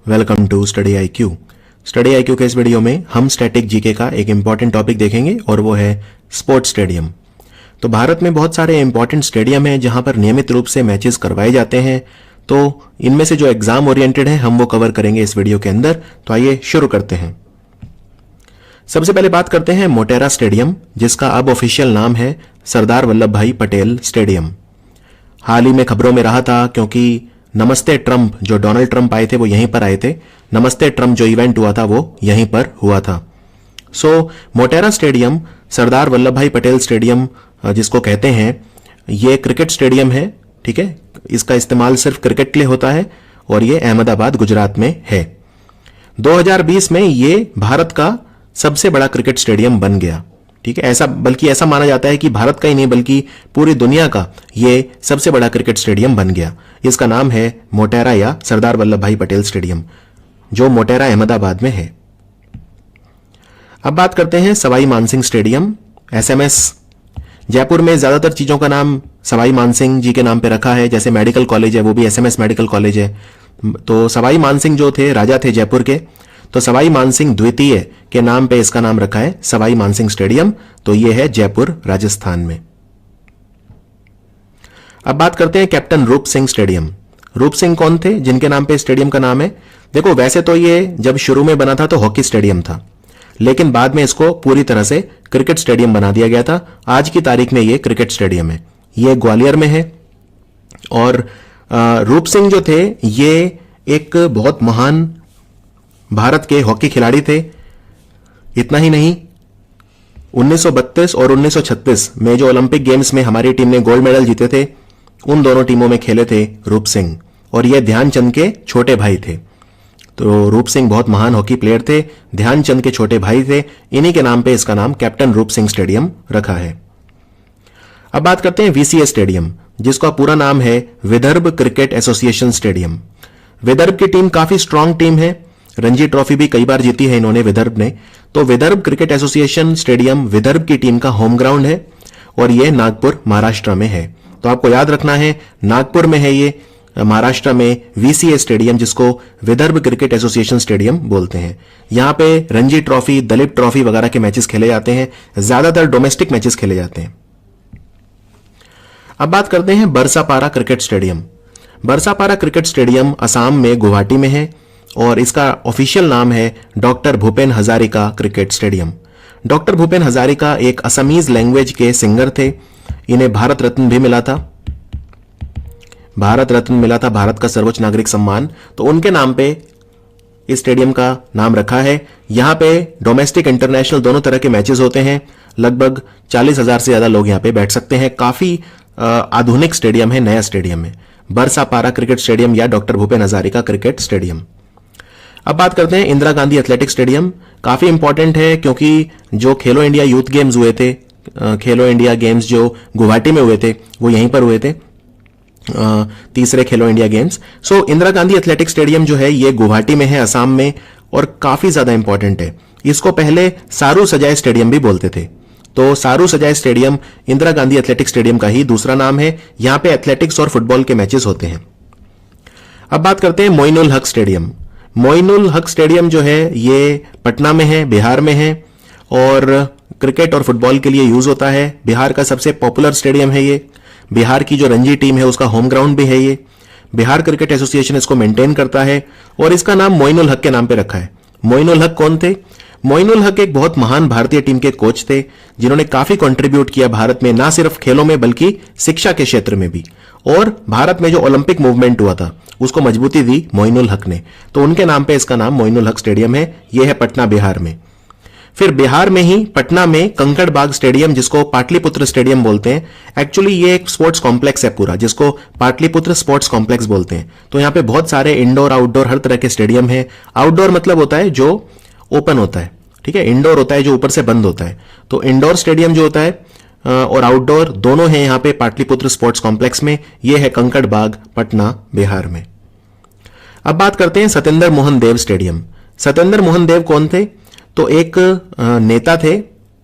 Welcome to study IQ. Study IQ के इस video में हम स्टैटिक जीके का एक इंपॉर्टेंट टॉपिक देखेंगे और वो है स्पोर्ट्स स्टेडियम। तो भारत में बहुत सारे इंपॉर्टेंट स्टेडियम हैं जहां पर नियमित रूप से मैचेस करवाए जाते हैं। तो इनमें से जो एग्जाम ओरिएंटेड है हम वो कवर करेंगे इस वीडियो के अंदर। तो आइए शुरू करते हैं। सबसे पहले बात करते हैं मोटेरा स्टेडियम, जिसका अब ऑफिशियल नाम है सरदार वल्लभ भाई पटेल स्टेडियम। हाल ही में खबरों में रहा था क्योंकि नमस्ते ट्रंप, जो डोनाल्ड ट्रंप आए थे वो यहीं पर आए थे। नमस्ते ट्रंप जो इवेंट हुआ था वो यहीं पर हुआ था। सो मोटेरा स्टेडियम, सरदार वल्लभ भाई पटेल स्टेडियम जिसको कहते हैं, ये क्रिकेट स्टेडियम है। ठीक है, इसका इस्तेमाल सिर्फ क्रिकेट के लिए होता है और ये अहमदाबाद गुजरात में है। 2020 में ये भारत का सबसे बड़ा क्रिकेट स्टेडियम बन गया। ठीक है, बल्कि ऐसा माना जाता है कि भारत का ही नहीं बल्कि पूरी दुनिया का ये सबसे बड़ा क्रिकेट स्टेडियम बन गया। इसका नाम है मोटेरा या सरदार वल्लभ भाई पटेल स्टेडियम, जो मोटेरा अहमदाबाद में है। अब बात करते हैं सवाई मानसिंह स्टेडियम, एसएमएस। जयपुर में ज्यादातर चीजों का नाम सवाई मानसिंह जी के नाम पे रखा है, जैसे मेडिकल कॉलेज है वो भी एसएमएस मेडिकल कॉलेज है। तो सवाई मानसिंह जो थे, राजा थे जयपुर के, तो सवाई मानसिंह द्वितीय के नाम पे इसका नाम रखा है सवाई मानसिंह स्टेडियम। तो यह है जयपुर राजस्थान में। अब बात करते हैं कैप्टन रूप सिंह स्टेडियम। रूप सिंह कौन थे जिनके नाम पे स्टेडियम का नाम है? देखो, वैसे तो ये जब शुरू में बना था तो हॉकी स्टेडियम था, लेकिन बाद में इसको पूरी तरह से क्रिकेट स्टेडियम बना दिया गया था। आज की तारीख में ये क्रिकेट स्टेडियम है, ये ग्वालियर में है। और रूप सिंह जो थे ये एक बहुत महान भारत के हॉकी खिलाड़ी थे। इतना ही नहीं, 1932 और 1936 में जो ओलंपिक गेम्स में हमारी टीम ने गोल्ड मेडल जीते थे, उन दोनों टीमों में खेले थे रूप सिंह, और ये ध्यानचंद के छोटे भाई थे। तो रूप सिंह बहुत महान हॉकी प्लेयर थे, ध्यानचंद के छोटे भाई थे। इन्हीं के नाम पे इसका नाम कैप्टन रूप सिंह स्टेडियम रखा है। अब बात करते हैं वीसीए स्टेडियम, जिसका पूरा नाम है Vidarbha cricket association stadium. Vidarbha की टीम काफी स्ट्रांग टीम है, रणजी ट्रॉफी भी कई बार जीती है इन्होंने विदर्भ ने। तो Vidarbha cricket association stadium Vidarbha की टीम का होम ग्राउंड है और यह नागपुर महाराष्ट्र में है। तो आपको याद रखना है, नागपुर में है ये, महाराष्ट्र में वीसीए स्टेडियम, जिसको विदर्भ क्रिकेट एसोसिएशन स्टेडियम बोलते हैं। यहां पे रणजी ट्रॉफी, दलीप ट्रॉफी वगैरह के मैचेस खेले जाते हैं, ज्यादातर डोमेस्टिक मैचेस खेले जाते हैं। अब बात करते हैं Barsapara cricket stadium. Barsapara cricket stadium Assam में गुवाहाटी में है और इसका ऑफिशियल नाम है doctor Bhupen Hazarika cricket stadium. Doctor Bhupen Hazarika एक असमीज लैंग्वेज के सिंगर थे। इन्हें भारत रत्न भी मिला था। भारत रत्न मिला था, भारत का सर्वोच्च नागरिक सम्मान। तो उनके नाम पे इस स्टेडियम का नाम रखा है। यहां पे डोमेस्टिक इंटरनेशनल दोनों तरह के मैचेस होते हैं। लगभग 40,000 से ज्यादा लोग यहां पे बैठ सकते हैं। काफी आधुनिक स्टेडियम है, नया स्टेडियम है, बरसापारा क्रिकेट स्टेडियम या doctor Bhupen Hazarika cricket stadium. अब बात करते हैं इंदिरा गांधी एथलेटिक स्टेडियम। काफी इंपॉर्टेंट है क्योंकि जो खेलो इंडिया यूथ गेम्स हुए थे, खेलो इंडिया गेम्स जो गुवाहाटी में हुए थे वो यहीं पर हुए थे, तीसरे खेलो इंडिया गेम्स। सो इंदिरा गांधी एथलेटिक स्टेडियम जो है ये गुवाहाटी में है, असम में, और काफी ज्यादा इंपॉर्टेंट है। इसको पहले सारू सजाए स्टेडियम भी बोलते थे। तो सारू सजाए stadium Indira Gandhi athletic stadium का ही दूसरा नाम है। यहां पे एथलेटिक्स और फुटबॉल के मैचेस होते हैं। अब बात करते हैं मोइनुल हक स्टेडियम। मोइनुल हक स्टेडियम जो है ये पटना में है, बिहार में है, और क्रिकेट और फुटबॉल के लिए यूज होता है। बिहार का सबसे पॉपुलर स्टेडियम है ये। बिहार की जो रणजी टीम है उसका होम ग्राउंड भी है ये। बिहार क्रिकेट एसोसिएशन इसको मेंटेन करता है और इसका नाम मोइनुल हक के नाम पे रखा है। मोइनुल हक कौन थे? मोइनुल हक एक बहुत महान भारतीय टीम के कोच थे, जिन्होंने काफी कंट्रीब्यूट किया भारत में, ना सिर्फ खेलों में बल्कि शिक्षा के क्षेत्र में भी। और भारत में जो ओलंपिक मूवमेंट हुआ था उसको मजबूती दी मोइनुल हक ने। तो उनके नाम पे इसका नाम मोइनुल हक स्टेडियम है। यह है पटना, बिहार में। फिर बिहार में ही पटना में कंकड़ बाग स्टेडियम, जिसको पाटलिपुत्र स्टेडियम बोलते हैं। एक्चुअली ये एक स्पोर्ट्स कॉम्प्लेक्स है पूरा, जिसको पाटलिपुत्र स्पोर्ट्स कॉम्प्लेक्स बोलते हैं। तो यहां पे बहुत सारे इंडोर आउटडोर हर तरह के स्टेडियम है। आउटडोर मतलब होता है जो ओपन होता है, ठीक है। इंडोर होता है जो ऊपर से बंद होता है। तो इंडोर स्टेडियम जो होता है और आउटडोर दोनों हैं यहां पे पाटलिपुत्र स्पोर्ट्स कॉम्प्लेक्स में। यह है कंकड़ बाग, पटना, बिहार में। अब बात करते हैं सत्येंद्र मोहन देव स्टेडियम। सत्येंद्र मोहन देव कौन थे? तो एक नेता थे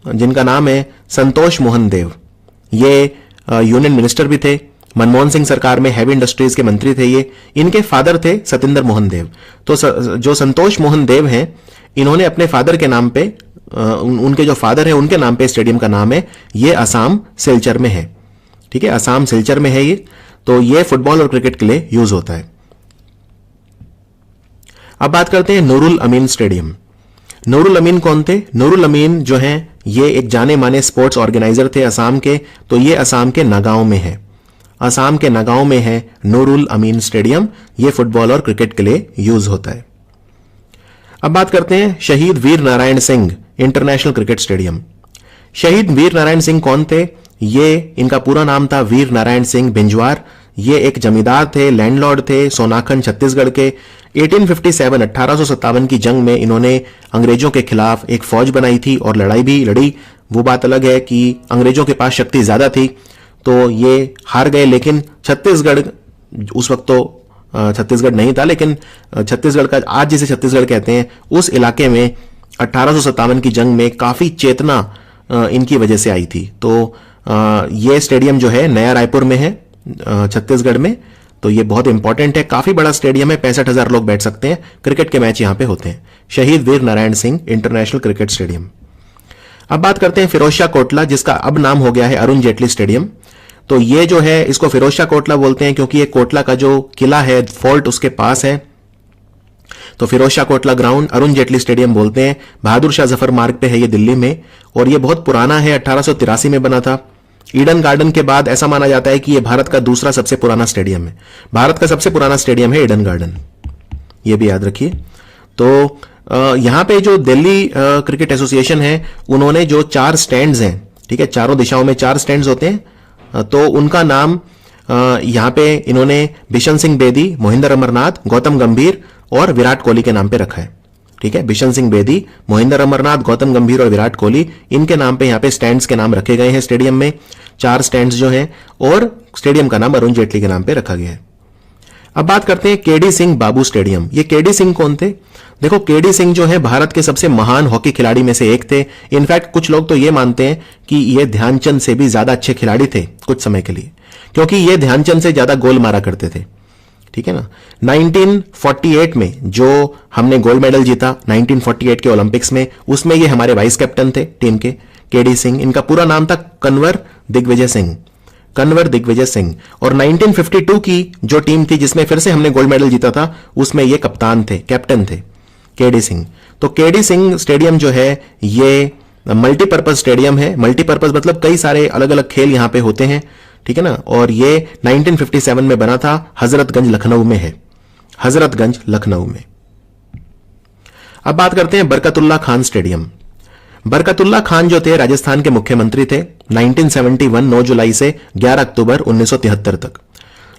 जिनका नाम है संतोष मोहन देव। ये यूनियन मिनिस्टर भी थे मनमोहन सिंह सरकार में हैवी इंडस्ट्रीज के मंत्री थे ये। इनके फादर थे सतिंदर मोहन देव। तो जो संतोष मोहन देव हैं, इन्होंने अपने फादर के नाम पे, उनके जो फादर है उनके नाम पे स्टेडियम का नाम है। ये असम सिलचर में है। ठीक है, असम सिलचर में है ये। तो ये फुटबॉल और क्रिकेट के लिए यूज होता है। अब बात करते हैं नूरुल अमीन स्टेडियम। नूरुल अमीन कौन थे? नूरुल अमीन जो हैं ये एक जाने माने स्पोर्ट्स ऑर्गेनाइजर थे असम के। तो ये असम के नगांव में है। असम के नगांव में है नूरुल अमीन स्टेडियम। ये फुटबॉल और क्रिकेट के लिए यूज होता है। अब बात करते हैं Shaheed Veer Narayan Singh international cricket stadium. Shaheed Veer Narayan Singh कौन थे? ये, इनका पूरा नाम था वीर नारायण सिंह बिंजवार। ये एक जमींदार थे, लैंडलॉर्ड थे, सोनाखंड छत्तीसगढ़ के। 1857 की जंग में इन्होंने अंग्रेजों के खिलाफ एक फौज बनाई थी और लड़ाई भी लड़ी। वो बात अलग है कि अंग्रेजों के पास शक्ति ज्यादा थी तो ये हार गए, लेकिन छत्तीसगढ़, उस वक्त तो छत्तीसगढ़ नहीं था, लेकिन छत्तीसगढ़ का, आज जिसे छत्तीसगढ़ कहते हैं, उस इलाके में 1857 की जंग में काफी चेतना इनकी वजह से आई थी। तो ये स्टेडियम जो है नया रायपुर में है, छत्तीसगढ़ में। तो ये बहुत इंपॉर्टेंट है, काफी बड़ा स्टेडियम है, 65,000 लोग बैठ सकते हैं। क्रिकेट के मैच यहां पे होते हैं। Shaheed Veer Narayan Singh international cricket stadium. अब बात करते हैं फिरोजशाह कोटला, जिसका अब नाम हो गया है अरुण जेटली स्टेडियम। तो ये जो है इसको फिरोजशाह कोटला बोलते हैं क्योंकि ये कोटला का जो किला है, फोर्ट उसके पास है। तो फिरोजशाह कोटला ग्राउंड अरुण जेटली स्टेडियम बोलते हैं। बहादुर शाह जफर मार्ग पे है ये, दिल्ली में। और ये बहुत पुराना है, 1883 में बना था। ईडन गार्डन के बाद ऐसा माना जाता है कि ये भारत का दूसरा सबसे पुराना स्टेडियम है। भारत का सबसे पुराना स्टेडियम है ईडन गार्डन, ये भी याद रखिए। तो यहां पे जो दिल्ली क्रिकेट एसोसिएशन है, उन्होंने जो 4 स्टैंड्स हैं, ठीक है, चारों दिशाओं में 4 स्टैंड्स होते हैं, तो उनका नाम यहां पे इन्होंने बिशन सिंह बेदी, मोहिंदर अमरनाथ, गौतम गंभीर और विराट कोहली के नाम पे रखा है। ठीक है, बिशन सिंह बेदी, मोहिंदर अमरनाथ, गौतम गंभीर और विराट कोहली, इनके नाम पे यहां पे स्टैंड्स के नाम रखे गए हैं स्टेडियम में। 4 स्टैंड्स जो हैं, और स्टेडियम का नाम अरुण जेटली के नाम पे रखा गया है। अब बात करते हैं केडी सिंह बाबू स्टेडियम। ये केडी सिंह कौन थे? देखो, केडी सिंह जो है भारत के सबसे महान हॉकी खिलाड़ी में से एक थे। इनफैक्ट कुछ लोग तो ये मानते हैं कि ये ध्यानचंद से भी ज्यादा अच्छे खिलाड़ी थे कुछ समय के लिए, क्योंकि ये ध्यानचंद से ज्यादा गोल मारा करते थे। ठीक है ना। 1948 में जो हमने गोल्ड मेडल जीता 1948 के ओलंपिक्स में, उसमें ये हमारे वाइस कैप्टन थे टीम के, केडी सिंह। इनका पूरा नाम था कन्वर दिग्विजय सिंह, कन्वर दिग्विजय सिंह। और 1952 की जो टीम थी जिसमें फिर से हमने गोल्ड मेडल जीता था, उसमें ये कप्तान थे, कैप्टन थे, केडी सिंह। तो केडी सिंह स्टेडियम जो है ये मल्टीपर्पज स्टेडियम है। मल्टीपर्पज मतलब कई सारे अलग अलग खेल यहां पे होते हैं। ठीक है ना। और ये 1957 में बना था, हजरतगंज लखनऊ में है, हजरतगंज लखनऊ में। अब बात करते हैं बरकतुल्ला खान स्टेडियम। बरकतुल्ला खान जो थे राजस्थान के मुख्यमंत्री थे 1971 9 जुलाई से 11 अक्टूबर 1973 तक।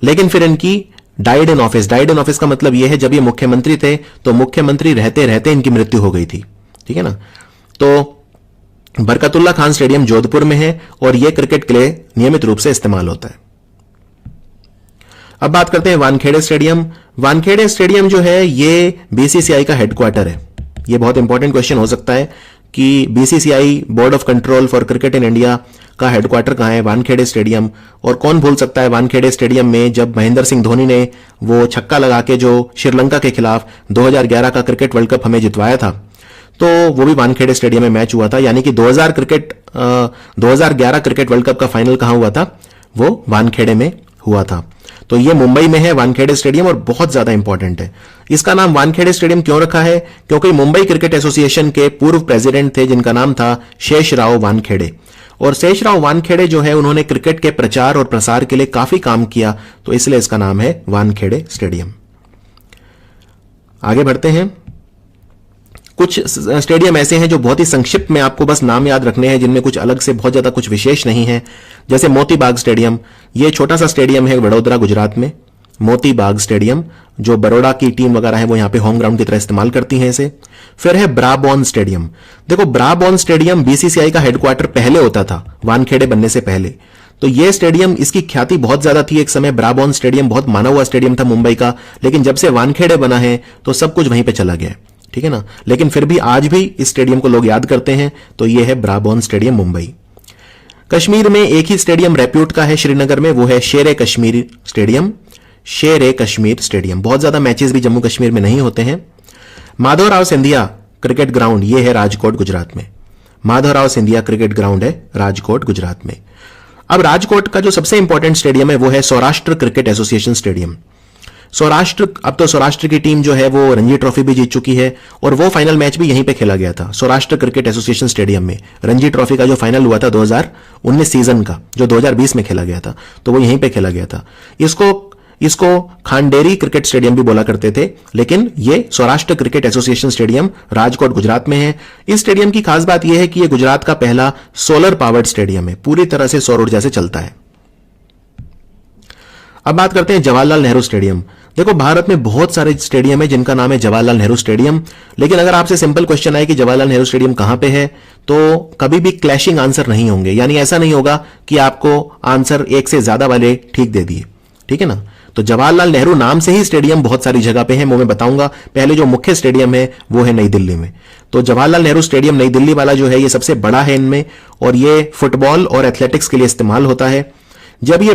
लेकिन फिर इनकी died in office, died in office का मतलब यह है जब ये मुख्यमंत्री थे तो मुख्यमंत्री रहते रहते इनकी मृत्यु हो गई थी। ठीक है ना। तो बरकतुल्ला खान स्टेडियम जोधपुर में है और यह क्रिकेट के लिए नियमित रूप से इस्तेमाल होता है। अब बात करते हैं वानखेड़े स्टेडियम। वानखेड़े स्टेडियम जो है ये बीसीसीआई का हेडक्वार्टर है। यह बहुत इंपॉर्टेंट क्वेश्चन हो सकता है कि BCCI, board of control for cricket in India का हेडक्वार्टर कहां है? वानखेड़े स्टेडियम। और कौन भूल सकता है वानखेड़े स्टेडियम में जब महेंद्र सिंह धोनी ने वो छक्का लगा के जो श्रीलंका के खिलाफ 2011 का क्रिकेट वर्ल्ड कप हमें जितवाया था, तो वो भी वानखेड़े स्टेडियम में मैच हुआ था। यानी कि 2011 क्रिकेट वर्ल्ड कप का फाइनल कहां हुआ था? वो वानखेड़े में हुआ था। तो ये मुंबई में है वानखेड़े स्टेडियम और बहुत ज्यादा इंपॉर्टेंट है। इसका नाम वानखेड़े स्टेडियम क्यों रखा है? क्योंकि मुंबई क्रिकेट एसोसिएशन के पूर्व प्रेसिडेंट थे जिनका नाम था शेषराव वानखेड़े। और शेषराव वानखेड़े जो है उन्होंने क्रिकेट के प्रचार और प्रसार के लिए काफी काम किया, तो इसलिए इसका नाम है वानखेड़े स्टेडियम। आगे बढ़ते हैं। कुछ स्टेडियम ऐसे हैं जो बहुत ही संक्षिप्त में आपको बस नाम याद रखने हैं, जिनमें कुछ अलग से बहुत ज्यादा कुछ विशेष नहीं है। जैसे मोती बाग स्टेडियम, ये छोटा सा स्टेडियम है वडोदरा गुजरात में। मोती बाग स्टेडियम, जो बड़ौदा की टीम वगैरह है वो यहां पे होम ग्राउंड की तरह इस्तेमाल करती हैं इसे। फिर है ब्राबॉन स्टेडियम। देखो, ब्राबॉन स्टेडियम बीसीसीआई का हेडक्वार्टर पहले होता था, वानखेड़े बनने से पहले। तो यह स्टेडियम, इसकी ख्याति बहुत ज्यादा थी एक समय। ब्राबॉन स्टेडियम बहुत माना हुआ स्टेडियम था मुंबई का, लेकिन जब से वानखेड़े बना है तो सब कुछ वहीं पे चला गया। ठीक है ना। लेकिन फिर भी आज भी इस स्टेडियम को लोग याद करते हैं, तो यह है ब्राबॉन स्टेडियम मुंबई। कश्मीर में एक ही स्टेडियम रेप्यूट का है श्रीनगर में, वो है शेर ए कश्मीर स्टेडियम। शेर ए कश्मीर स्टेडियम। बहुत ज्यादा मैचेस भी जम्मू कश्मीर में नहीं होते हैं। माधवराव सिंधिया क्रिकेट ग्राउंड, ये है राजकोट गुजरात में। माधवराव सिंधिया क्रिकेट ग्राउंड है राजकोट गुजरात में। अब राजकोट का जो सबसे इंपॉर्टेंट स्टेडियम है वो है Saurashtra cricket association stadium. Saurashtra, अब तो सौराष्ट्र की टीम जो है वो रणजी ट्रॉफी भी जीत चुकी है और वो फाइनल मैच भी यहीं पे खेला गया था, सौराष्ट्र क्रिकेट एसोसिएशन स्टेडियम में। रणजी ट्रॉफी का जो फाइनल हुआ था 2019 सीजन का, जो 2020 में खेला गया था, तो वो यहीं पे खेला गया था। इसको खांडेरी क्रिकेट स्टेडियम भी बोला करते थे, लेकिन ये Saurashtra cricket association stadium Rajkot Gujarat में है। इस स्टेडियम की खास बात यह है कि यह गुजरात का पहला सोलर पावर्ड स्टेडियम है, पूरी तरह से सौर ऊर्जा से चलता है। अब बात करते हैं जवाहरलाल नेहरू स्टेडियम। देखो, भारत में बहुत सारे स्टेडियम है जिनका नाम है जवाहरलाल नेहरू स्टेडियम, लेकिन अगर आपसे सिंपल क्वेश्चन आए कि जवाहरलाल नेहरू स्टेडियम कहां पे है, तो कभी भी क्लैशिंग आंसर नहीं होंगे। यानी ऐसा नहीं होगा कि आपको आंसर एक से ज्यादा वाले ठीक दे दिए, ठीक है ना। तो जवाहरलाल नेहरू नाम से ही स्टेडियम बहुत सारी जगह पे है, वो मैं बताऊंगा। पहले जो मुख्य स्टेडियम है वो है नई दिल्ली में। तो जवाहरलाल नेहरू स्टेडियम नई दिल्ली वाला जो है ये सबसे बड़ा है इनमें, और ये फुटबॉल और एथलेटिक्स के लिए इस्तेमाल होता है। जब ये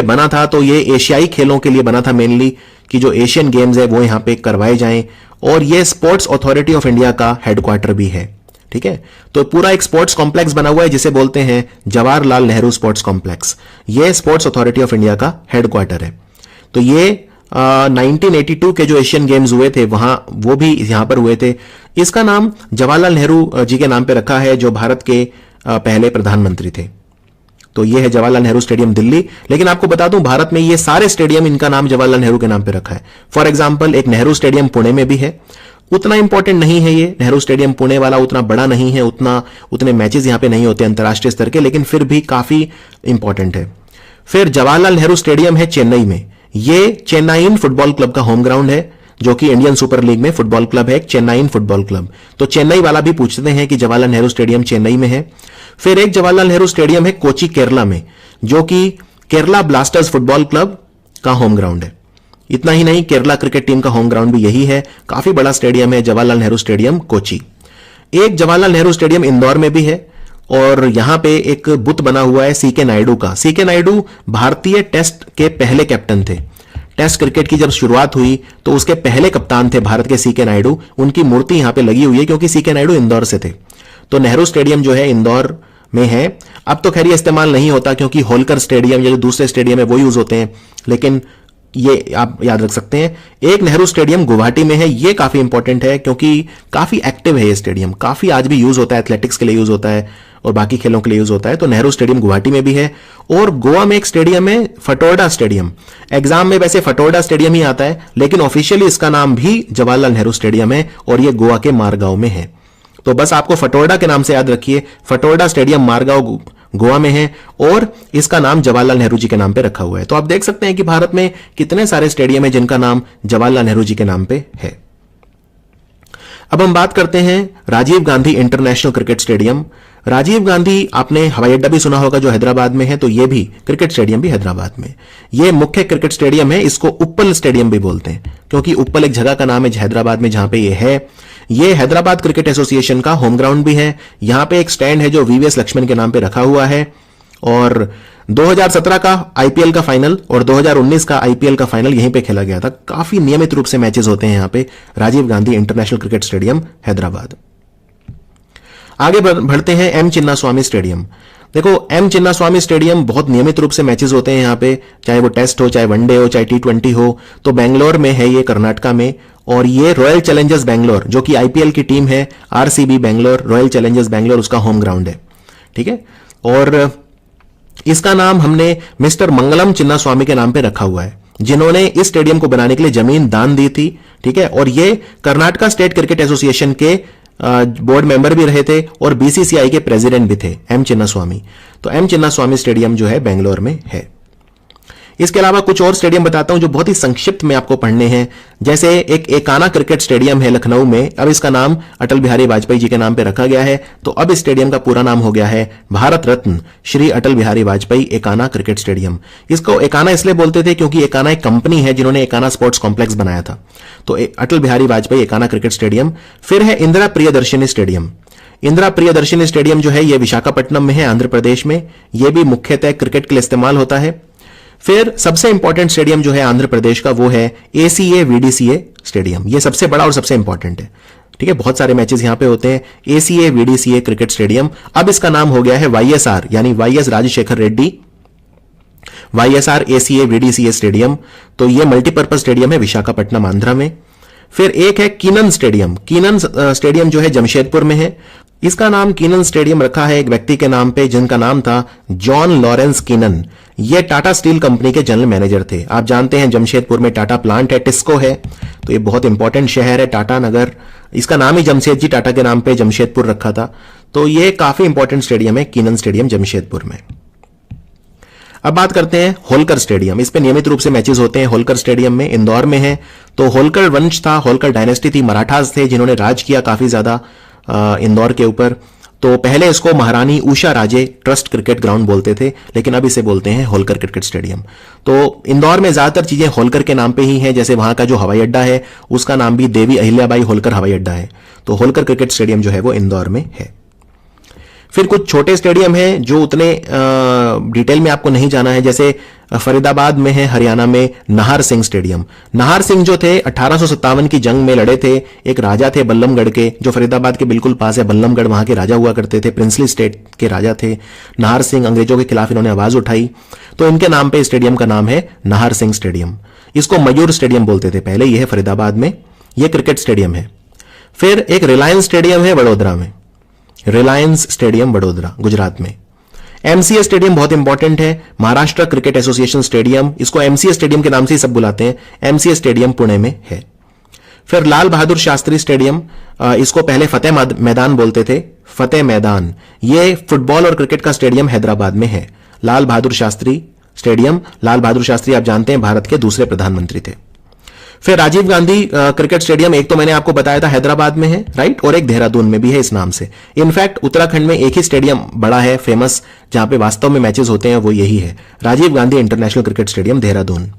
बना था तो ये एशियाई खेलों के लिए बना था मेनली, कि जो एशियन गेम्स है वो यहां पे करवाए जाएं, और ये स्पोर्ट्स अथॉरिटी ऑफ इंडिया का हेडक्वार्टर भी है, ठीक है। तो पूरा एक स्पोर्ट्स कॉम्प्लेक्स बना हुआ है जिसे बोलते हैं जवाहरलाल नेहरू स्पोर्ट्स कॉम्प्लेक्स। ये स्पोर्ट्स अथॉरिटी ऑफ इंडिया का हेडक्वार्टर है। तो ये 1982 के जो एशियन गेम्स हुए थे वहां, वो भी यहां पर हुए थे। इसका नाम जवाहरलाल नेहरू जी के नाम पे रखा है, जो भारत के पहले प्रधानमंत्री थे। तो ये है जवाहरलाल नेहरू स्टेडियम दिल्ली। लेकिन आपको बता दूं, भारत में ये सारे स्टेडियम इनका नाम जवाहरलाल नेहरू के नाम पे रखा है। फॉर एग्जांपल, एक नेहरू स्टेडियम पुणे में भी है, उतना इंपॉर्टेंट नहीं है ये नेहरू स्टेडियम पुणे वाला, उतना बड़ा नहीं है, उतने मैचेस यहां पे नहीं होते अंतरराष्ट्रीय स्तर के, लेकिन फिर भी काफी इंपॉर्टेंट है। फिर जवाहरलाल नेहरू स्टेडियम है चेन्नई में। ये चेन्नईन फुटबॉल क्लब का होम ग्राउंड है, जो कि इंडियन सुपर लीग में फुटबॉल क्लब है, चेन्नईन फुटबॉल क्लब। तो चेन्नई वाला भी पूछते हैं कि जवाहरलाल नेहरू स्टेडियम चेन्नई में है। फिर एक जवाहरलाल नेहरू स्टेडियम है कोची केरला में, जो कि केरला ब्लास्टर्स फुटबॉल क्लब का होम ग्राउंड है। इतना ही नहीं, केरला क्रिकेट टीम का होम ग्राउंड भी यही है। काफी बड़ा स्टेडियम है जवाहरलाल नेहरू स्टेडियम कोची। एक जवाहरलाल नेहरू स्टेडियम इंदौर में भी है, और यहां पे एक बुत बना हुआ है सीके नायडू का। सीके नायडू भारतीय टेस्ट के पहले कैप्टन थे। टेस्ट क्रिकेट की जब शुरुआत हुई तो उसके पहले कप्तान थे भारत के सीके नायडू। उनकी मूर्ति यहां पे लगी हुई है क्योंकि सीके नायडू इंदौर से थे। तो नेहरू स्टेडियम जो है इंदौर में है। अब तो खैर ये इस्तेमाल नहीं होता क्योंकि होलकर स्टेडियम या जो दूसरे स्टेडियम है वो यूज होते हैं, लेकिन ये आप याद रख सकते हैं। एक नेहरू स्टेडियम गुवाहाटी में है। ये काफी इंपॉर्टेंट है क्योंकि काफी एक्टिव है ये स्टेडियम, काफी आज भी यूज होता है, एथलेटिक्स के लिए यूज होता है और बाकी खेलों के लिए यूज होता है। तो नेहरू स्टेडियम गुवाहाटी में भी है। और गोवा में एक स्टेडियम है फटोरडा स्टेडियम। एग्जाम में वैसे फटोरडा स्टेडियम ही आता है, लेकिन ऑफिशियली इसका नाम भी जवाहरलाल नेहरू स्टेडियम है, और ये गोवा के मारगांव में है। तो बस आपको फटोरडा के नाम से याद रखिए, फटोरडा स्टेडियम मारगांव गोवा में है, और इसका नाम जवाहरलाल नेहरू जी के नाम पे रखा हुआ है। तो आप देख सकते हैं कि भारत में कितने सारे स्टेडियम है जिनका नाम जवाहरलाल नेहरू जी के नाम पे है। अब हम बात करते हैं Rajiv Gandhi international cricket stadium. Rajiv Gandhi, आपने हवाई अड्डा भी सुना होगा जो हैदराबाद में है, तो ये भी क्रिकेट स्टेडियम भी हैदराबाद में। ये मुख्य क्रिकेट स्टेडियम है। इसको उप्पल स्टेडियम भी बोलते हैं क्योंकि उप्पल एक जगह का नाम है हैदराबाद में जहां पे ये है। ये हैदराबाद क्रिकेट एसोसिएशन का होम ग्राउंड भी है। यहां पे एक स्टैंड है जो वीवीएस लक्ष्मण के नाम पे रखा हुआ है। और 2017 का आईपीएल का फाइनल और 2019 का आईपीएल का फाइनल यहीं पे खेला गया था। काफी नियमित रूप से मैचेस होते हैं यहां पे Rajiv Gandhi international cricket stadium Hyderabad. आगे बढ़ते हैं एम चिन्नास्वामी स्टेडियम। देखो, एम चिन्नास्वामी स्टेडियम बहुत नियमित रूप से मैचेस होते हैं यहां पे, चाहे वो टेस्ट हो, चाहे वनडे हो, चाहे T20 हो। तो बेंगलोर में है ये, कर्नाटका में। और ये रॉयल चैलेंजर्स बेंगलोर, जो कि आईपीएल की टीम है, RCB Bangalore, royal Challengers Bangalore, उसका होम ग्राउंड है, ठीक है। और इसका नाम हमने मिस्टर मंगलम चिन्नास्वामी के नाम पे रखा हुआ है, जिन्होंने इस स्टेडियम को बनाने के लिए जमीन दान दी थी, ठीक है। और ये कर्नाटका स्टेट क्रिकेट एसोसिएशन के बोर्ड मेंबर भी रहे थे और बीसीसीआई के प्रेसिडेंट भी थे, एम चिन्नास्वामी। तो एम चिन्नास्वामी स्टेडियम जो है बेंगलोर में है। इसके अलावा कुछ और स्टेडियम बताता हूं जो बहुत ही संक्षिप्त में आपको पढ़ने हैं। जैसे एक एकाना क्रिकेट स्टेडियम है लखनऊ में। अब इसका नाम अटल बिहारी वाजपेयी जी के नाम पे रखा गया है। तो अब इस स्टेडियम का पूरा नाम हो गया है भारत रत्न श्री अटल बिहारी वाजपेयी एकाना क्रिकेट स्टेडियम। इसको एकाना इसलिए बोलते थे क्योंकि एकाना एक कंपनी है जिन्होंने एकाना स्पोर्ट्स कॉम्प्लेक्स बनाया था। तो अटल बिहारी वाजपेयी एकाना क्रिकेट स्टेडियम। फिर है इंदिरा प्रियदर्शिनी स्टेडियम। इंदिरा प्रियदर्शनी स्टेडियम जो है ये विशाखापट्टनम में है, आंध्र प्रदेश में। यह भी मुख्यतः क्रिकेट के लिए इस्तेमाल होता है। फिर सबसे इंपॉर्टेंट स्टेडियम जो है आंध्र प्रदेश का वो है एसीए वीडीसीए स्टेडियम। ये सबसे बड़ा और सबसे इंपॉर्टेंट है, ठीक है। बहुत सारे मैचेस यहां पे होते हैं। एसीए वीडीसीए क्रिकेट स्टेडियम, अब इसका नाम हो गया है वाईएसआर, यानी YS Rajasekhara Reddy YSR ACA VDCA stadium. तो ये मल्टीपर्पज स्टेडियम है विशाखापट्टनम, आंध्रा में। फिर एक है कीनन स्टेडियम। कीनन स्टेडियम जो है जमशेदपुर में है। इसका नाम कीनन स्टेडियम रखा है एक व्यक्ति के नाम पे जिनका नाम था जॉन लॉरेंस कीनन। ये टाटा स्टील कंपनी के जनरल मैनेजर थे। आप जानते हैं जमशेदपुर में टाटा प्लांट है, टिस्को है, तो ये बहुत इंपॉर्टेंट शहर है टाटा नगर। इसका नाम ही जमशेदजी टाटा के नाम पे जमशेदपुर रखा था। तो ये काफी इंपॉर्टेंट स्टेडियम है कीनन स्टेडियम जमशेदपुर में। अब बात करते हैं होलकर स्टेडियम। इस पे नियमित रूप से मैचेस होते हैं। होलकर स्टेडियम में इंदौर में है। तो होलकर वंश था, होलकर डायनेस्टी थी, मराठास थे जिन्होंने राज किया काफी ज्यादा इंदौर के ऊपर। तो पहले इसको महारानी उषा राजे ट्रस्ट क्रिकेट ग्राउंड बोलते थे, लेकिन अब इसे बोलते हैं होलकर क्रिकेट स्टेडियम। तो इंदौर में ज्यादातर चीजें होलकर के नाम पे ही हैं, जैसे वहां का जो हवाई अड्डा है उसका नाम भी देवी अहिल्याबाई होलकर हवाई अड्डा है। तो होलकर क्रिकेट स्टेडियम जो है वो इंदौर में है। फिर कुछ छोटे स्टेडियम हैं जो उतने डिटेल में आपको नहीं जाना है, जैसे फरीदाबाद में है हरियाणा में नाहर सिंह स्टेडियम। नाहर सिंह जो थे 1857 की जंग में लड़े थे, एक राजा थे बल्लमगढ़ के, जो फरीदाबाद के बिल्कुल पास है। बल्लमगढ़ वहां के राजा हुआ करते थे, प्रिंसली स्टेट के राजा थे नाहर सिंह। अंग्रेजों के खिलाफ इन्होंने आवाज उठाई, तो इनके नाम पे स्टेडियम का नाम है नाहर सिंह स्टेडियम। इसको मयूर स्टेडियम बोलते थे पहले, यह है फरीदाबाद में, यह क्रिकेट स्टेडियम है। फिर एक रिलायंस स्टेडियम है वडोदरा में, रिलायंस स्टेडियम वडोदरा गुजरात में। एमसीए स्टेडियम बहुत इंपॉर्टेंट है, महाराष्ट्र क्रिकेट एसोसिएशन स्टेडियम, इसको एमसीए स्टेडियम के नाम से ही सब बुलाते हैं। एमसीए स्टेडियम पुणे में है। फिर लाल बहादुर शास्त्री स्टेडियम, इसको पहले फतेह मैदान बोलते थे, फतेह मैदान। ये फुटबॉल और क्रिकेट का स्टेडियम हैदराबाद में है, लाल बहादुर शास्त्री स्टेडियम। लाल बहादुर शास्त्री आप जानते हैं भारत के दूसरे प्रधानमंत्री थे। फिर राजीव गांधी क्रिकेट स्टेडियम, एक तो मैंने आपको बताया था हैदराबाद में है, राइट, और एक देहरादून में भी है इस नाम से। इनफैक्ट उत्तराखंड में एक ही स्टेडियम बड़ा है फेमस, जहां पे वास्तव में मैचेस होते हैं, वो यही है, Rajiv Gandhi international cricket stadium Dehradun.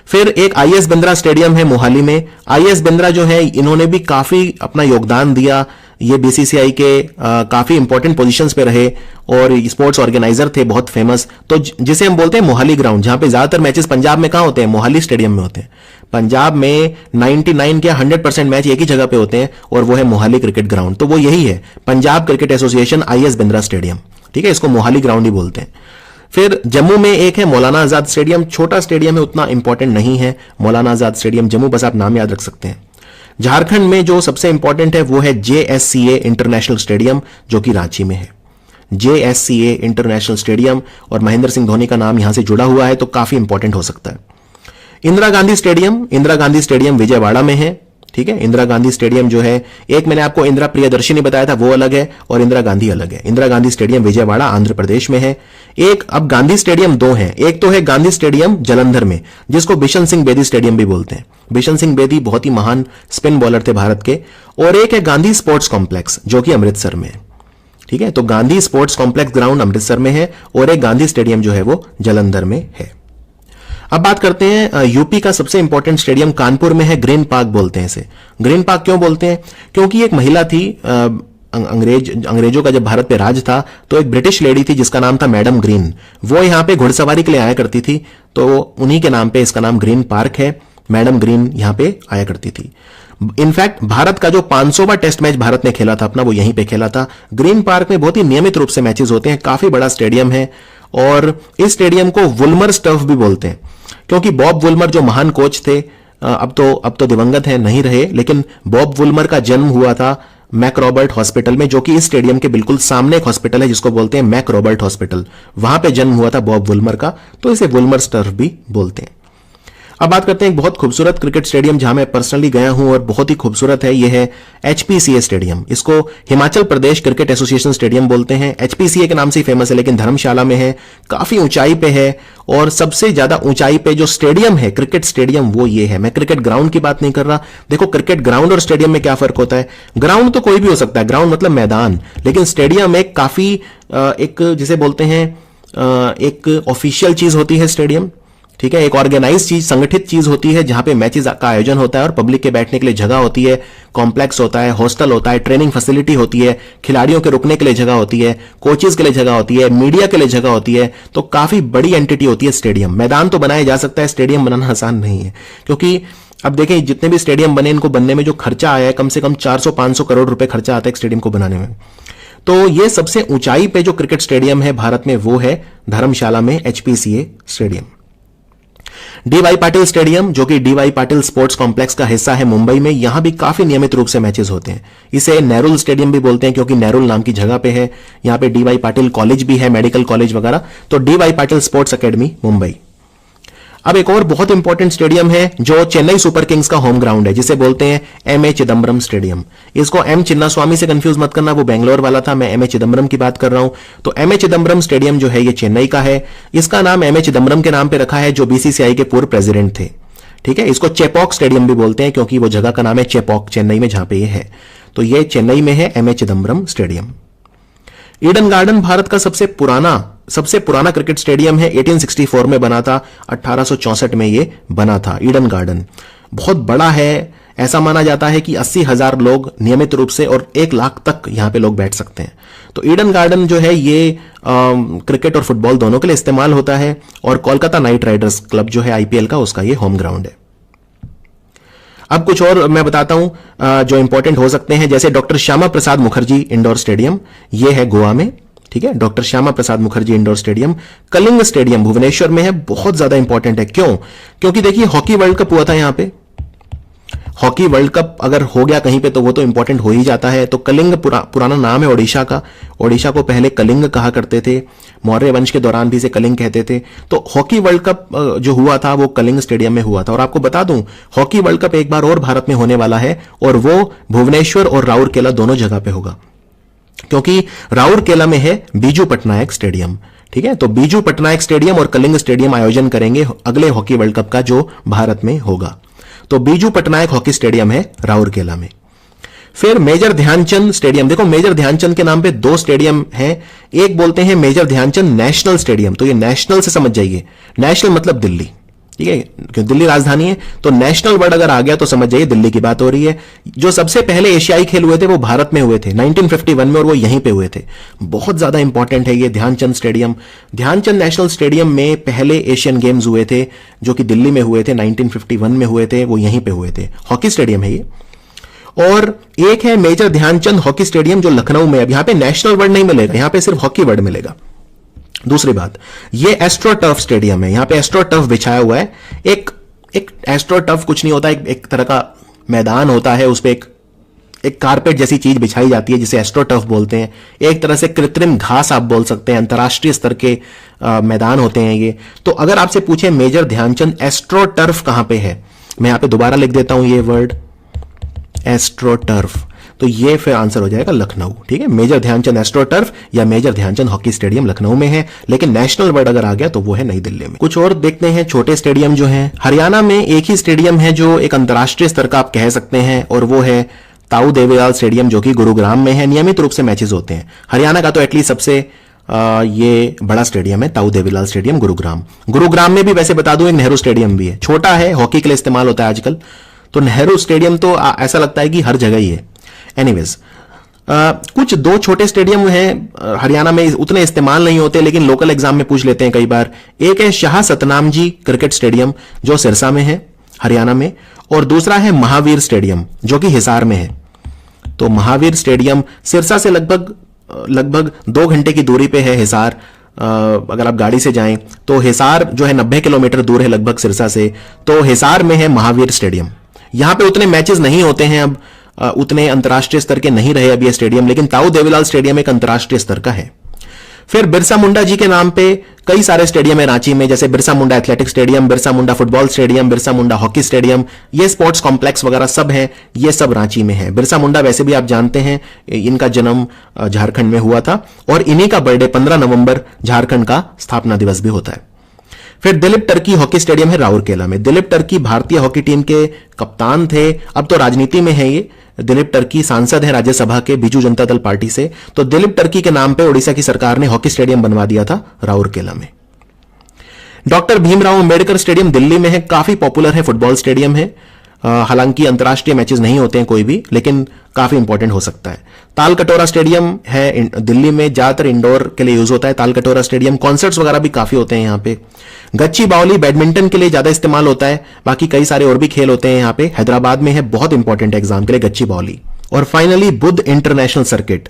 फिर एक आईएस बिंद्रा स्टेडियम है मोहाली में। आईएस बिंद्रा जो है इन्होंने भी काफी अपना योगदान दिया। ये बीसीसीआई के काफी इंपॉर्टेंट पोजीशंस पे रहे और स्पोर्ट्स ऑर्गेनाइजर थे, बहुत फेमस। तो जिसे हम बोलते हैं मोहाली ग्राउंड, जहां पे ज्यादातर मैचेस पंजाब में कहां होते हैं, मोहाली स्टेडियम में होते हैं। पंजाब में 99 या 100% मैच एक ही जगह पे होते हैं और वो है मोहाली क्रिकेट ग्राउंड। तो वो यही है, Punjab cricket association IS Bindra stadium, ठीक है, इसको मोहाली ग्राउंड ही बोलते हैं। फिर जम्मू में एक है मौलाना आजाद स्टेडियम, छोटा स्टेडियम है, उतना इंपॉर्टेंट नहीं है मौलाना आजाद स्टेडियम जम्मू, बस आप नाम याद रख सकते हैं। झारखंड में जो सबसे इंपॉर्टेंट है वो है जेएससीए इंटरनेशनल स्टेडियम, जो कि रांची में है, जेएससीए इंटरनेशनल स्टेडियम, और महेंद्र सिंह धोनी का नाम यहां से जुड़ा हुआ है, तो काफी इंपॉर्टेंट हो सकता है। इंदिरा गांधी स्टेडियम, इंदिरा गांधी स्टेडियम विजयवाड़ा में है, ठीक है। इंदिरा गांधी स्टेडियम जो है, एक मैंने आपको इंदिरा प्रियदर्शनी बताया था, वो अलग है, और इंदिरा गांधी अलग है। इंदिरा गांधी स्टेडियम विजयवाड़ा आंध्र प्रदेश में है। एक अब गांधी स्टेडियम दो हैं, एक तो है गांधी स्टेडियम जलंधर में, जिसको बिशन सिंह बेदी स्टेडियम भी बोलते हैं। बिशन सिंह बेदी बहुत ही महान स्पिन बॉलर थे भारत के। और एक है गांधी स्पोर्ट्स कॉम्प्लेक्स, जो कि अमृतसर में है, ठीक है। तो Gandhi sports complex ground Amritsar में है और एक गांधी स्टेडियम जो है वो जलंधर में है। अब बात करते हैं यूपी का सबसे इंपॉर्टेंट स्टेडियम कानपुर में है, ग्रीन पार्क बोलते हैं इसे। ग्रीन पार्क क्यों बोलते हैं, क्योंकि एक महिला थी, अंग्रेजों का जब भारत पे राज था, तो एक ब्रिटिश लेडी थी जिसका नाम था मैडम ग्रीन। वो यहां पे घुड़सवारी के लिए आया करती थी, तो उन्हीं के नाम पे इसका नाम ग्रीन पार्क है। मैडम ग्रीन यहां पे आया करती थी। इनफैक्ट भारत का जो 500वां टेस्ट मैच भारत ने खेला था अपना, वो यहीं पे खेला था। ग्रीन पार्क में बहुत ही नियमित रूप से मैचेस होते हैं, काफी बड़ा स्टेडियम है। और इस स्टेडियम को वुलमर स्टफ भी बोलते हैं, क्योंकि बॉब वुलमर जो महान कोच थे, अब तो दिवंगत हैं, नहीं रहे, लेकिन बॉब वुलमर का जन्म हुआ था मैक रॉबर्ट हॉस्पिटल में, जो कि इस स्टेडियम के बिल्कुल सामने एक हॉस्पिटल है जिसको बोलते हैं मैक रॉबर्ट हॉस्पिटल। वहां पे जन्म हुआ था बॉब वुलमर का, तो इसे वुलमर स्टफ भी बोलते हैं। अब बात करते हैं एक बहुत खूबसूरत क्रिकेट स्टेडियम जहां मैं पर्सनली गया हूं और बहुत ही खूबसूरत है, यह है एचपीसीए स्टेडियम। इसको Himachal Pradesh cricket association stadium बोलते हैं। एचपीसीए के नाम से ही फेमस है, लेकिन धर्मशाला में है, काफी ऊंचाई पे है। और सबसे ज्यादा ऊंचाई पे जो स्टेडियम है, क्रिकेट स्टेडियम, वो ये है। मैं क्रिकेट ग्राउंड की बात नहीं कर रहा। देखो क्रिकेट ग्राउंड और स्टेडियम में क्या फर्क होता है। ग्राउंड तो कोई भी हो सकता है, ग्राउंड मतलब मैदान, लेकिन स्टेडियम एक काफी एक जिसे बोलते हैं एक ऑफिशियल चीज होती है स्टेडियम, ठीक है, एक ऑर्गेनाइज चीज, संगठित चीज होती है जहां पे मैचेस का आयोजन होता है और पब्लिक के बैठने के लिए जगह होती है, कॉम्प्लेक्स होता है, हॉस्टल होता है, ट्रेनिंग फैसिलिटी होती है, खिलाड़ियों के रुकने के लिए जगह होती है, कोचेज के लिए जगह होती है, मीडिया के लिए जगह होती है। तो काफी बड़ी एंटिटी होती है स्टेडियम। मैदान तो बनाया जा सकता है, स्टेडियम बनाना आसान नहीं है, क्योंकि अब देखें जितने भी स्टेडियम बने, इनको बनने में जो खर्चा आया है, कम से कम 400-500 करोड़ रुपए खर्चा आता है स्टेडियम को बनाने में। तो ये सबसे ऊंचाई पे जो क्रिकेट स्टेडियम है भारत में वो है धर्मशाला में HPCA stadium. DY Patil stadium, जो कि डीवाई पाटिल स्पोर्ट्स कॉम्प्लेक्स का हिस्सा है मुंबई में, यहां भी काफी नियमित रूप से मैचेस होते हैं। इसे नेरुल स्टेडियम भी बोलते हैं क्योंकि नेरुल नाम की जगह पे है। यहां पे डीवाई पाटिल कॉलेज भी है, मेडिकल कॉलेज वगैरह। तो DY Patil sports academy Mumbai. अब एक और बहुत इंपॉर्टेंट स्टेडियम है जो चेन्नई सुपर किंग्स का होम ग्राउंड है, जिसे बोलते हैं एम ए चिदम्बरम स्टेडियम। इसको एम चिन्नास्वामी से कंफ्यूज मत करना, वो बेंगलोर वाला था, मैं एम ए चिदम्बरम की बात कर रहा हूं। तो एम ए चिदम्बरम स्टेडियम जो है ये चेन्नई का है। इसका नाम एम ए चिदम्बरम के नाम पे रखा है, जो बीसीसीआई के पूर्व प्रेसिडेंट थे। ठीक है, इसको चेपॉक स्टेडियम भी बोलते हैं क्योंकि वो जगह का नाम है चेपॉक, चेन्नई में जहां पे ये है। तो ये चेन्नई में है M A Chidambaram stadium. Eden garden Bharat का सबसे पुराना क्रिकेट स्टेडियम है। 1864 में बना था, 1864 में ये बना था। ईडन गार्डन बहुत बड़ा है, ऐसा माना जाता है कि 80,000 लोग नियमित रूप से और 1 लाख तक यहां पे लोग बैठ सकते हैं। तो ईडन गार्डन जो है ये क्रिकेट और फुटबॉल दोनों के लिए इस्तेमाल होता है। और कोलकाता नाइट राइडर्स क्लब जो है आईपीएल का, उसका ये होम ग्राउंड है। अब कुछ और मैं बताता हूं जो इंपॉर्टेंट हो सकते हैं, जैसे doctor Syama Prasad Mookerjee indoor stadium, ये है गोवा में। ठीक है, doctor Syama Prasad Mookerjee indoor stadium. Kalinga stadium Bhubaneswar में है, बहुत ज्यादा इंपॉर्टेंट है। क्यों? क्योंकि देखिए हॉकी वर्ल्ड कप हुआ था यहां पे। हॉकी वर्ल्ड कप अगर हो गया कहीं पे तो वो तो इंपॉर्टेंट हो ही जाता है। तो कलिंग पुराना नाम है ओडिशा का। ओडिशा को पहले कलिंग कहा करते थे, मौर्य वंश के दौरान भी इसे कलिंग कहते थे। तो हॉकी वर्ल्ड कप जो हुआ था वो कलिंग स्टेडियम में हुआ था। और आपको बता दूं, हॉकी वर्ल्ड कप एक बार और भारत में होने वाला है, और वो भुवनेश्वर और राउरकेला दोनों जगह पे होगा, क्योंकि राउरकेला में है बीजू पटनायक स्टेडियम। ठीक है, तो बीजू पटनायक स्टेडियम और कलिंग स्टेडियम आयोजन करेंगे अगले हॉकी वर्ल्ड कप का जो भारत में होगा। तो बीजू पटनायक हॉकी स्टेडियम है राउरकेला में। फिर मेजर ध्यानचंद स्टेडियम, देखो मेजर ध्यानचंद के नाम पे 2 स्टेडियम हैं। एक बोलते हैं मेजर ध्यानचंद नेशनल स्टेडियम, तो ये नेशनल से समझ जाइए, नेशनल मतलब दिल्ली। ठीक है, क्यों दिल्ली राजधानी है, तो नेशनल वर्ड अगर आ गया तो समझ जाइए दिल्ली की बात हो रही है। जो सबसे पहले एशियाई खेल हुए थे वो भारत में हुए थे 1951 में, और वो यहीं पे हुए थे। बहुत ज्यादा इंपॉर्टेंट है ये Dhyanchand stadium. Dhyanchand national stadium में पहले एशियन गेम्स हुए थे, जो कि दिल्ली में हुए थे, 1951 में हुए थे, वो यहीं पे हुए थे। हॉकी स्टेडियम है ये। और एक है मेजर ध्यानचंद हॉकी स्टेडियम जो लखनऊ में है। अब यहां पे नेशनल वर्ड नहीं मिलेगा, यहां पे सिर्फ हॉकी वर्ड मिलेगा। दूसरी बात, ये एस्ट्रो टर्फ स्टेडियम है, यहां पे एस्ट्रो टर्फ बिछाया हुआ है। एक एस्ट्रो टर्फ कुछ नहीं होता, एक तरह का मैदान होता है, उस पर एक कारपेट जैसी चीज बिछाई जाती है जिसे एस्ट्रो टर्फ बोलते हैं। एक तरह से कृत्रिम घास आप बोल सकते हैं, अंतर्राष्ट्रीय स्तर के मैदान होते हैं ये। तो अगर आपसे पूछे मेजर ध्यानचंद एस्ट्रो टर्फ कहां पे है, मैं यहां पे दोबारा लिख देता हूं ये वर्ड एस्ट्रो टर्फ, तो ये फिर आंसर हो जाएगा लखनऊ। ठीक है, मेजर ध्यानचंद एस्ट्रो टर्फ या major Dhyanchand hockey stadium Lucknow में है, लेकिन नेशनल वर्ड अगर आ गया तो वो है नई दिल्ली में। कुछ और देखते हैं छोटे स्टेडियम जो हैं। हरियाणा में एक ही स्टेडियम है जो एक अंतर्राष्ट्रीय स्तर का आप कह सकते हैं, और वो है ताऊ देवीलाल स्टेडियम जो कि गुरुग्राम में है। नियमित रूप से मैचेस होते हैं हरियाणा का, तो एटलीस्ट सबसे ये बड़ा स्टेडियम है ताऊ देवीलाल स्टेडियम गुरुग्राम में भी वैसे बता दूं एक नेहरू स्टेडियम भी है, छोटा है, हॉकी के लिए इस्तेमाल होता है आजकल। तो नेहरू स्टेडियम तो ऐसा लगता है कि हर जगह ही है। एनीवेज, कुछ 2 छोटे स्टेडियम हैं हरियाणा में, उतने इस्तेमाल नहीं होते लेकिन लोकल एग्जाम में पूछ लेते हैं कई बार। एक है शाह सतनाम जी क्रिकेट स्टेडियम जो सिरसा में है हरियाणा में, और दूसरा है महावीर स्टेडियम जो कि हिसार में है। तो महावीर स्टेडियम सिरसा से लगभग 2 घंटे की दूरी पे है हिसार। अगर आप गाड़ी से जाएं तो हिसार जो है 90 किलोमीटर दूर है लगभग सिरसा से। तो हिसार में है महावीर स्टेडियम। यहां पे उतने मैचेस नहीं होते हैं, अब उतने अंतर्राष्ट्रीय स्तर के नहीं रहे अब ये स्टेडियम, लेकिन ताऊ देवीलाल स्टेडियम एक अंतर्राष्ट्रीय स्तर का है। फिर बिरसा मुंडा जी के नाम पे कई सारे स्टेडियम है रांची में, जैसे Birsa Munda athletic stadium, Birsa Munda football stadium, Birsa Munda hockey stadium, ये स्पोर्ट्स कॉम्प्लेक्स वगैरह सब हैं, ये सब रांची में है। बिरसा मुंडा वैसे भी आप जानते हैं इनका जन्म झारखंड में हुआ था, और इन्हीं का बर्थडे 15 नवंबर झारखंड का स्थापना दिवस भी होता है। फिर दिलीप टर्की हॉकी स्टेडियम है राउरकेला में। दिलीप टर्की भारतीय हॉकी टीम के कप्तान थे, अब तो राजनीति में है ये। दिलीप टर्की सांसद है राज्यसभा के बीजू जनता दल पार्टी से। तो दिलीप टर्की के नाम पे ओडिशा की सरकार ने हॉकी स्टेडियम बनवा दिया था राउरकेला में। डॉक्टर भीमराव अंबेडकर स्टेडियम दिल्ली में है, काफी पॉपुलर है, फुटबॉल स्टेडियम है। हालांकि अंतर्राष्ट्रीय मैचेस नहीं होते हैं कोई भी, लेकिन काफी इंपॉर्टेंट हो सकता है। तालकटोरा स्टेडियम है दिल्ली में, ज्यादातर इंडोर के लिए यूज होता है तालकटोरा स्टेडियम। कॉन्सर्ट्स वगैरह भी काफी होते हैं यहाँ पे। गच्ची बावली बैडमिंटन के लिए ज्यादा इस्तेमाल होता है, बाकी कई सारे और भी खेल होते हैं यहाँ पे। हैदराबाद में है, बहुत इंपॉर्टेंट एग्जाम के लिए गच्ची बावली। और फाइनली बुध इंटरनेशनल सर्किट।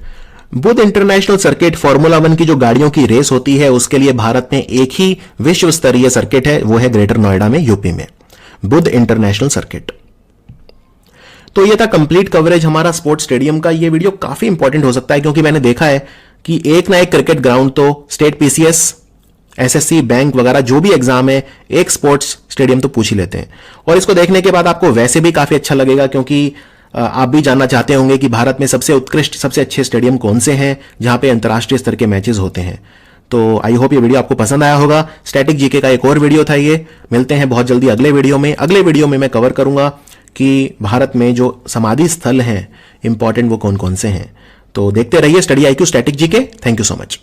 बुध इंटरनेशनल सर्किट फॉर्मूला 1 की जो गाड़ियों की रेस होती है उसके लिए भारत में एक ही विश्व स्तरीय सर्किट है, वो है ग्रेटर नोएडा में, यूपी में, बुध इंटरनेशनल सर्किट। तो ये था कंप्लीट कवरेज हमारा स्पोर्ट्स स्टेडियम का। ये वीडियो काफी इंपॉर्टेंट हो सकता है क्योंकि मैंने देखा है कि एक ना एक क्रिकेट ग्राउंड तो स्टेट पीसीएस, एसएससी, बैंक वगैरह जो भी एग्जाम है, एक स्पोर्ट्स स्टेडियम तो पूछ ही लेते हैं। और इसको देखने के बाद आपको वैसे भी काफी अच्छा लगेगा क्योंकि आप भी जानना चाहते होंगे कि भारत में सबसे उत्कृष्ट, सबसे अच्छे स्टेडियम कौन से हैं जहां पे अंतर्राष्ट्रीय स्तर के मैचेस होते हैं। तो आई होप ये वीडियो आपको पसंद आया होगा। स्टैटिक जीके का एक और वीडियो था ये। मिलते हैं बहुत जल्दी अगले वीडियो में। अगले वीडियो में मैं कवर करूंगा कि भारत में जो समाधि स्थल हैं इंपॉर्टेंट वो कौन कौन से हैं। तो देखते रहिए study IQ static GK. Thank you so much.